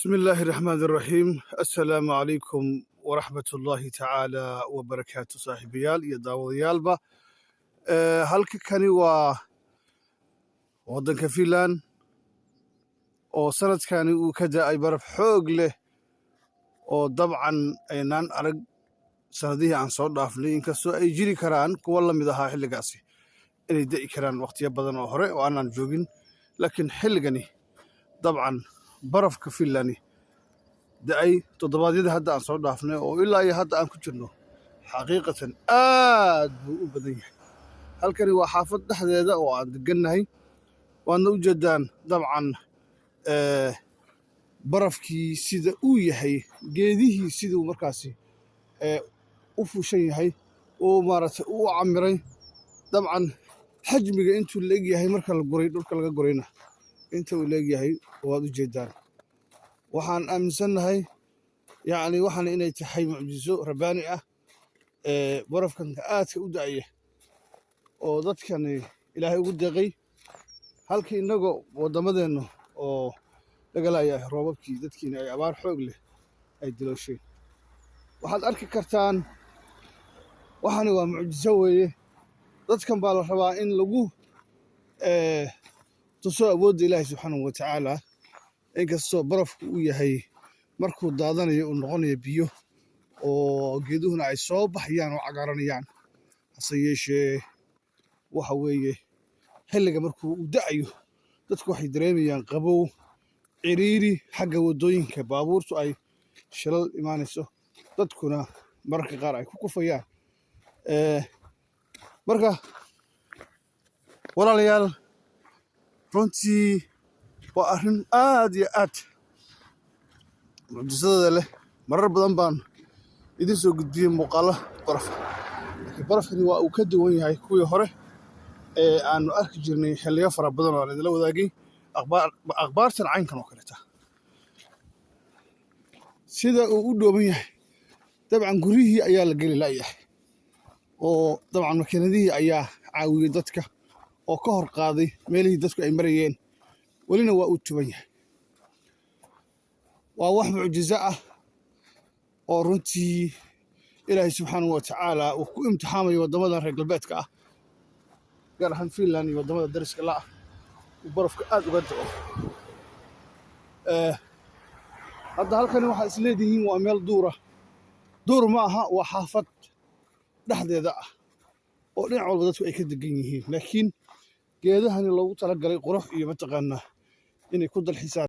بسم الله الرحمن الرحيم السلام عليكم ورحمة الله تعالى وبركاته صاحبيال يا داوديالبا halka kani waa waddanka Finland oo sanadkani uu ka da'ay baraf xoog leh oo dabcan aynaan arag sanadihii aan soo dhaafnay inkastoo ay jiri karaan kuwa la mid ahaa xilligaasi inay da'i karaan waqtiyo badan oo hore oo aanan joogin laakiin xilligani dabcan barafka Finland da'ay toddobaadyada hadda aan soo dhaafnay oo ilaa iyo hadda aan ku jirno xaqiiqatan aad buu u badan yahay halkani waa xaafad dhexdeeda oo aan degannahay waadna u jeedaan dabcan barafkii sida uu yahay geedihii siduu markaasi u fuushan yahay oo maaragtay u camiray dabcan xajmiga intuu leeg yahay marka la guray dhulka laga gurayna inta uu leeg yahay waad u jeedaan waxaan aaminsannahay yacni waxaan inay tahay mucjiso rabbaani ah barafkan aadka u da'aya oo dadkani ilaahay ugu deeqay halkii innagoo waddamadeennu oo laga laayahay roobabkii dadkiina ay abaar xoog leh ay diloosheen waxaad arki kartaan waxani waa mucjiso weeye dadkan baa la rabaa in lagu tuso awoodda ilaahay subxaanahu wa tacaala inkastoo barafku uu yahay markuu daadanayo uu noqonayo biyo oo geeduhuna ay soo baxayaan oo cagaaranayaan hase yeeshee waxa weeye xilliga markuu u da'ayo dadku waxay dareemayaan qabow ciriiri xagga waddooyinka baabuurtu ay shilal imaanayso dadkuna mararka qaar ay ku kufayaan marka walaalayaal runtii waa arrin aad iyo aad mucjisadeeda leh marar badan baan idin soo gudbiyey muuqaalo baraf laakiin barafkani waa uu ka duwan yahay kuwii hore ee aanu arki jirnay xilliyo fara badan oo aan idinla wadaagay akhbaartan caynkan oo kaleta sida uu u dhooban yahay dabcan guryihii ayaa la geli la'yahay oo dabcan makiinadihii ayaa caawiyey dadka oo ka hor qaaday meelihii dadku ay marayeen welina waa uu tuban yahay waa wax mucjiso ah oo runtii ilaahay subxaanahu wa tacaala uu ku imtixaamayo waddamadan reer galbeedka ah gaar ahaan Finland iyo waddamada dariska la ah uu barafka aad uga da'o hadda halkani waxaa is leedihiin waa meel duur ma aha waa xaafad dhexdeeda ah oo dhinac walba dadku ay ka degan yihiin laakiin geedahani loogu talagalay qurux iyo mataqaanaa inay ku dalxisaan